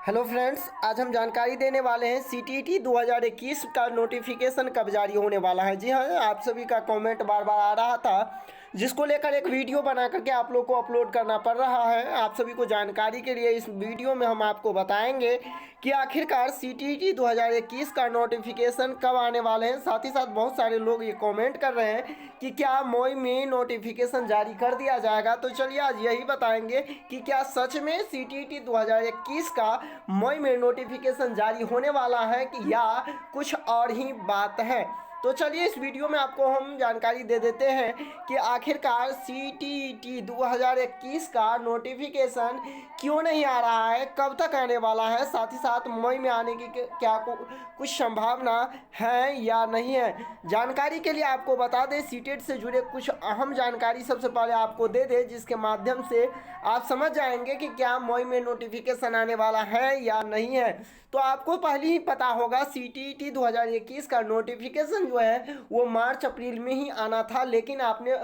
Hello friends, आज हम जानकारी देने वाले हैं सीटीईटी 2021 का नोटिफिकेशन कब जारी होने वाला है। जी हाँ, आप सभी का कमेंट बार बार आ रहा था, जिसको लेकर एक वीडियो बना करके आप लोग को अपलोड करना पड़ रहा है। आप सभी को जानकारी के लिए इस वीडियो में हम आपको बताएंगे कि आखिरकार सीटीईटी 2021 का नोटिफिकेशन कब आने वाले हैं। साथ ही साथ बहुत सारे लोग ये कमेंट कर रहे हैं कि क्या मई में नोटिफिकेशन जारी कर दिया जाएगा। तो चलिए आज यही बताएंगे कि क्या सच में सीटीईटी 2021 का मई में नोटिफिकेशन जारी होने वाला है कि या कुछ और ही बात है। तो चलिए इस वीडियो में आपको हम जानकारी दे देते हैं कि आखिरकार सीटीईटी 2021 का नोटिफिकेशन क्यों नहीं आ रहा है, कब तक आने वाला है, साथ ही साथ मई में आने की क्या कुछ संभावना है या नहीं है। जानकारी के लिए आपको बता दें, सीटेट से जुड़े कुछ अहम जानकारी सबसे पहले आपको दे दें, जिसके माध्यम से आप समझ जाएंगे कि क्या मई में नोटिफिकेशन आने वाला है या नहीं है। तो आपको पहले ही पता होगा सीटीईटी 2021 का नोटिफिकेशन जो है वो मार्च अप्रैल में ही आना था, लेकिन आपने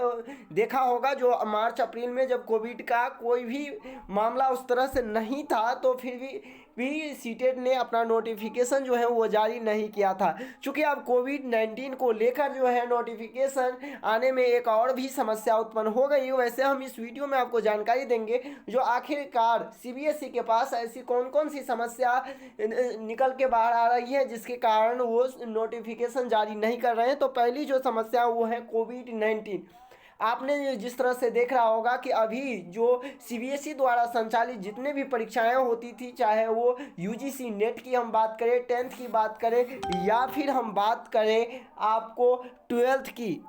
देखा होगा जो मार्च अप्रैल में जब कोविड का कोई भी मामला उस तरह से नहीं था, तो फिर भी सीटेट ने अपना नोटिफिकेशन जो है वो जारी नहीं किया था। चूँकि अब कोविड-19 को लेकर जो है नोटिफिकेशन आने में एक और भी समस्या उत्पन्न हो गई। वैसे हम इस वीडियो में आपको जानकारी देंगे जो आखिरकार सीबीएसई के पास ऐसी कौन कौन सी समस्या निकल के बाहर आ रही है जिसके कारण वो नोटिफिकेशन जारी नहीं कर रहे हैं। तो पहली जो समस्या वो है कोविड-19। आपने जिस तरह से देख रहा होगा कि अभी जो सीबीएसई द्वारा संचालित जितने भी परीक्षाएं होती थी, चाहे वो यूजीसी नेट की हम बात करें, 10th की बात करें, या फिर हम बात करें आपको 12th की,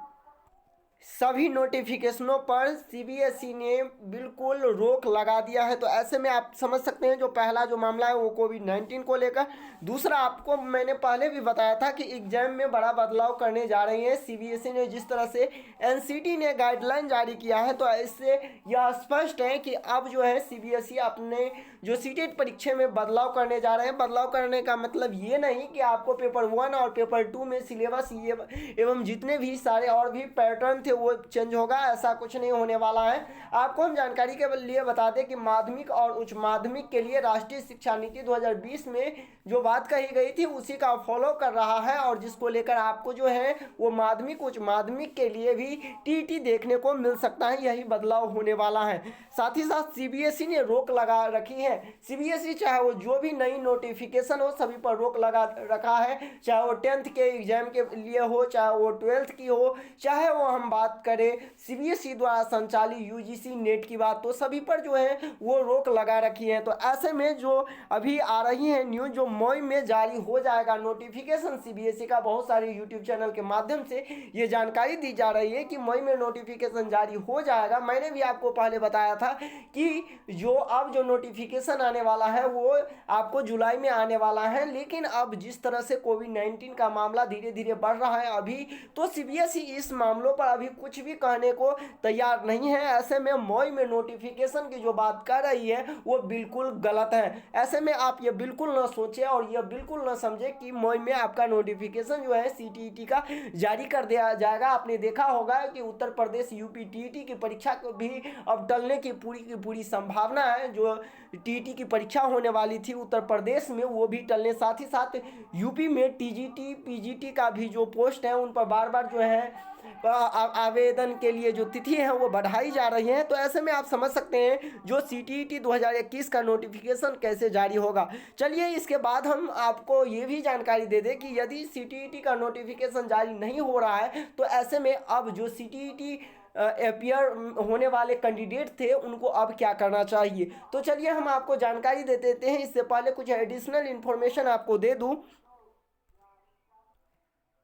सभी नोटिफिकेशनों पर सीबीएसई ने बिल्कुल रोक लगा दिया है। तो ऐसे में आप समझ सकते हैं जो पहला जो मामला है वो कोविड-19 को लेकर। दूसरा, आपको मैंने पहले भी बताया था कि एग्जाम में बड़ा बदलाव करने जा रही है सीबीएसई ने। जिस तरह से एनसीटी ने गाइडलाइन जारी किया है, तो इससे यह स्पष्ट है कि अब जो है सीबीएसई अपने जो सीटेट परीक्षा में बदलाव करने जा रहे हैं। बदलाव करने का मतलब ये नहीं कि आपको पेपर 1 और पेपर 2 में सिलेबस एवं जितने भी सारे और भी पैटर्न वो चेंज होगा, ऐसा कुछ नहीं होने वाला है। आपको हम जानकारी के लिए बता दें कि माध्यमिक और उच्च माध्यमिक के लिए राष्ट्रीय शिक्षा नीति 2020 में जो बात कही गई थी उसी का फॉलो कर रहा है, और जिसको लेकर आपको जो है वो माध्यमिक उच्च माध्यमिक के लिए भी टीटी देखने को मिल सकता है। यही बदलाव होने वाला है। साथ ही साथ सीबीएसई ने रोक लगा रखी है। सीबीएसई चाहे वो जो भी नई नोटिफिकेशन हो सभी पर रोक लगा रखा है, चाहे वो 10th के एग्जाम के लिए हो, चाहे वो 12th की हो, चाहे वो हम बात करें सीबीएसई द्वारा संचालित यूजीसी नेट की बात, तो सभी पर जो है वो रोक लगा रखी है। तो ऐसे में जो अभी आ रही है न्यूज़, जो मई में जारी हो जाएगा नोटिफिकेशन सीबीएसई का, बहुत सारे यूट्यूब चैनल के माध्यम से ये जानकारी दी जा रही है कि मई में नोटिफिकेशन जारी हो जाएगा। मैंने भी आपको पहले बताया था कि जो अब जो नोटिफिकेशन आने वाला है वो आपको जुलाई में आने वाला है, लेकिन अब जिस तरह से कोविड-19 का मामला धीरे धीरे बढ़ रहा है अभी, तो सीबीएसई इस मामलों पर अभी कुछ भी कहने को तैयार नहीं है। ऐसे में मई में नोटिफिकेशन की जो बात कर रही है वो बिल्कुल गलत है। ऐसे में आप ये बिल्कुल ना सोचें और ये बिल्कुल ना समझें कि मई में आपका नोटिफिकेशन जो है सीटीईटी का जारी कर दिया जाएगा। आपने देखा होगा कि उत्तर प्रदेश यूपी टीईटी की परीक्षा को भी अब टलने की पूरी संभावना है। जो टीईटी की परीक्षा होने वाली थी उत्तर प्रदेश में वो भी टलने, साथ ही साथ यूपी में टीजीटी पीजीटी का भी जो पोस्ट है उन पर बार बार जो है आवेदन के लिए जो तिथि है वो बढ़ाई जा रही है। तो ऐसे में आप समझ सकते हैं जो सीटीईटी 2021 का नोटिफिकेशन कैसे जारी होगा। चलिए इसके बाद हम आपको ये भी जानकारी दे दें कि यदि सीटीईटी का नोटिफिकेशन जारी नहीं हो रहा है तो ऐसे में अब जो सीटीईटी अपियर होने वाले कैंडिडेट थे उनको अब क्या करना चाहिए। तो चलिए हम आपको जानकारी दे देते हैं। इससे पहले कुछ एडिशनल इन्फॉर्मेशन आपको दे दूं।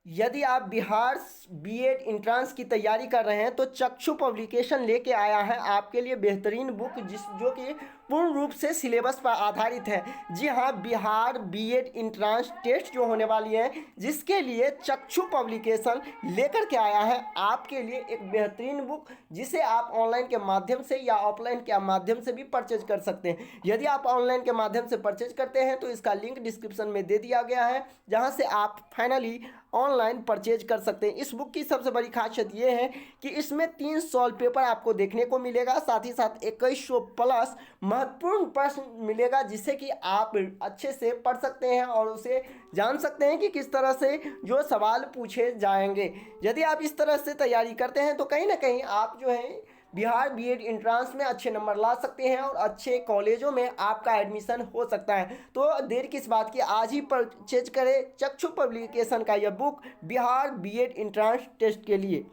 यदि आप बिहार बीएड इंट्रांस की तैयारी कर रहे हैं तो चक्षु पब्लिकेशन लेके आया है आपके लिए बेहतरीन बुक, जो कि पूर्ण रूप से सिलेबस पर आधारित है। जी हाँ, बिहार बीएड इंट्रांस टेस्ट जो होने वाली है जिसके लिए चक्षु पब्लिकेशन लेकर के आया है आपके लिए एक बेहतरीन बुक, जिसे आप ऑनलाइन के माध्यम से या ऑफलाइन के माध्यम से भी परचेज कर सकते हैं। यदि आप ऑनलाइन के माध्यम से परचेज करते हैं तो इसका लिंक डिस्क्रिप्शन में दे दिया गया है, जहां से आप फाइनली ऑनलाइन परचेज कर सकते हैं। इस बुक की सबसे बड़ी खासियत ये है कि इसमें 3 सॉल्व पेपर आपको देखने को मिलेगा, साथ ही साथ 2100 प्लस महत्वपूर्ण प्रश्न मिलेगा जिससे कि आप अच्छे से पढ़ सकते हैं और उसे जान सकते हैं कि किस तरह से जो सवाल पूछे जाएंगे। यदि आप इस तरह से तैयारी करते हैं तो कहीं ना कहीं आप जो है बिहार बीएड एंट्रांस में अच्छे नंबर ला सकते हैं और अच्छे कॉलेजों में आपका एडमिशन हो सकता है। तो देर किस बात की, आज ही परचेज करें चक्षु पब्लिकेशन का यह book Bihar B Ed entrance test के लिए।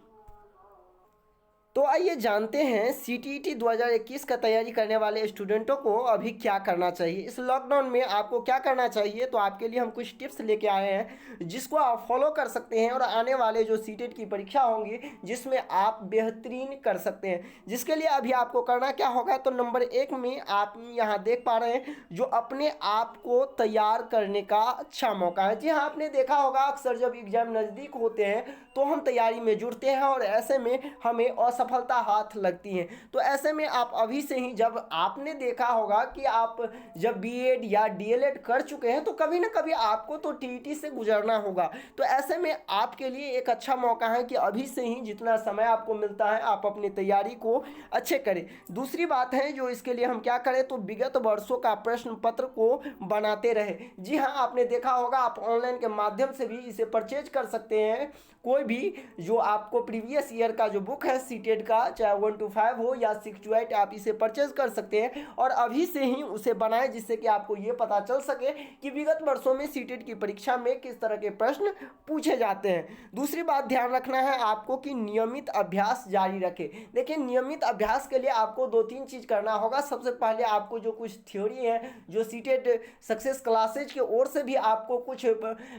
तो आइए जानते हैं सीटीईटी 2021 का तैयारी करने वाले स्टूडेंटों को अभी क्या करना चाहिए, इस लॉकडाउन में आपको क्या करना चाहिए। तो आपके लिए हम कुछ टिप्स लेके आए हैं जिसको आप फॉलो कर सकते हैं और आने वाले जो सीटेट की परीक्षा होंगी जिसमें आप बेहतरीन कर सकते हैं। जिसके लिए अभी आपको करना क्या होगा, तो नंबर 1 में आप यहाँ देख पा रहे हैं जो अपने आप को तैयार करने का अच्छा मौका है। जी हाँ, आपने देखा होगा अक्सर जब एग्जाम नज़दीक होते हैं तो हम तैयारी में जुड़ते हैं और ऐसे में हमें असफलता हाथ लगती है। तो ऐसे में आप अभी से ही, जब आपने देखा होगा कि आप जब बीएड या डीएलएड कर चुके हैं तो कभी ना कभी आपको तो टीईटी से गुजरना होगा। तो ऐसे में आपके लिए एक अच्छा मौका है कि अभी से ही जितना समय आपको मिलता है आप अपनी तैयारी को अच्छे करें। दूसरी बात है जो इसके लिए हम क्या करें, तो विगत वर्षों का प्रश्न पत्र को बनाते रहे। जी हाँ, आपने देखा होगा आप ऑनलाइन के माध्यम से भी इसे परचेज कर सकते हैं। कोई भी जो आपको प्रीवियस ईयर का जो बुक है सीटेट का, चाहे 1 to 5 हो या 6 to 8, आप इसे परचेज कर सकते हैं और अभी से ही उसे बनाएं जिससे कि आपको ये पता चल सके कि विगत वर्षों में सीटेट की परीक्षा में किस तरह के प्रश्न पूछे जाते हैं। दूसरी बात ध्यान रखना है आपको कि नियमित अभ्यास जारी रखें। देखिए, नियमित अभ्यास के लिए आपको 2-3 चीज़ करना होगा। सबसे पहले आपको जो कुछ थ्योरी है, जो सीटेट सक्सेस क्लासेज की ओर से भी आपको कुछ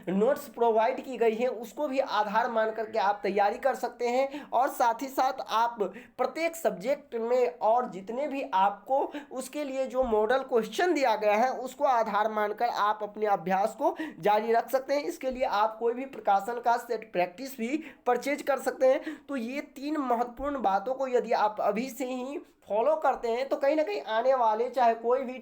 नोट्स प्रोवाइड की गई है, उसको भी आधार मान करके आप तैयारी कर सकते हैं। और साथ ही साथ आप प्रत्येक सब्जेक्ट में और जितने भी आपको उसके लिए जो मॉडल क्वेश्चन दिया गया है उसको आधार मानकर आप अपने अभ्यास को जारी रख सकते हैं। इसके लिए आप कोई भी प्रकाशन का सेट प्रैक्टिस भी परचेज कर सकते हैं। तो ये 3 महत्वपूर्ण बातों को यदि आप अभी से ही फॉलो करते हैं तो कहीं ना कहीं आने वाले, चाहे कोई भी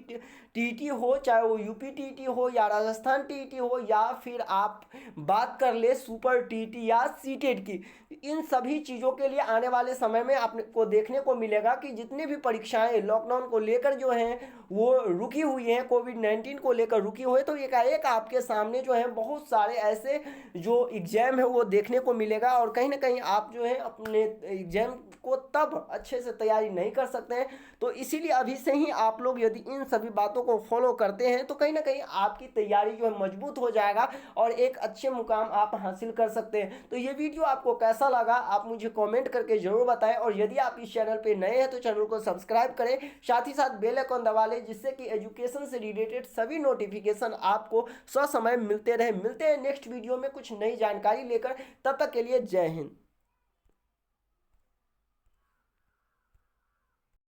टीटी हो, चाहे वो यूपी टीटी हो या राजस्थान टीटी हो या फिर आप बात कर ले सुपर टीटी या सीटेट की, इन सभी चीज़ों के लिए आने वाले समय में आपको देखने को मिलेगा कि जितनी भी परीक्षाएं लॉकडाउन को लेकर जो हैं वो रुकी हुई हैं, कोविड-19 को लेकर रुकी हुई है, तो एकाएक आपके सामने जो है बहुत सारे ऐसे जो एग्जाम है वो देखने को मिलेगा। और कहीं ना कहीं आप जो है अपने एग्जाम को तब अच्छे से तैयारी नहीं कर सकते हैं। तो इसीलिए अभी से ही आप लोग यदि इन सभी बातों को फॉलो करते हैं तो कहीं ना कहीं आपकी तैयारी जो है मजबूत हो जाएगा और एक अच्छे मुकाम आप हासिल कर सकते हैं। तो ये वीडियो आपको कैसा लगा आप मुझे कमेंट करके जरूर बताएं और यदि आप इस चैनल पे नए हैं तो चैनल को सब्सक्राइब करें, साथ ही साथ बेल आइकन दबा लें जिससे कि एजुकेशन से रिलेटेड सभी नोटिफिकेशन आपको ससमय मिलते रहे। मिलते हैं नेक्स्ट वीडियो में कुछ नई जानकारी लेकर, तब तक के लिए जय हिंद।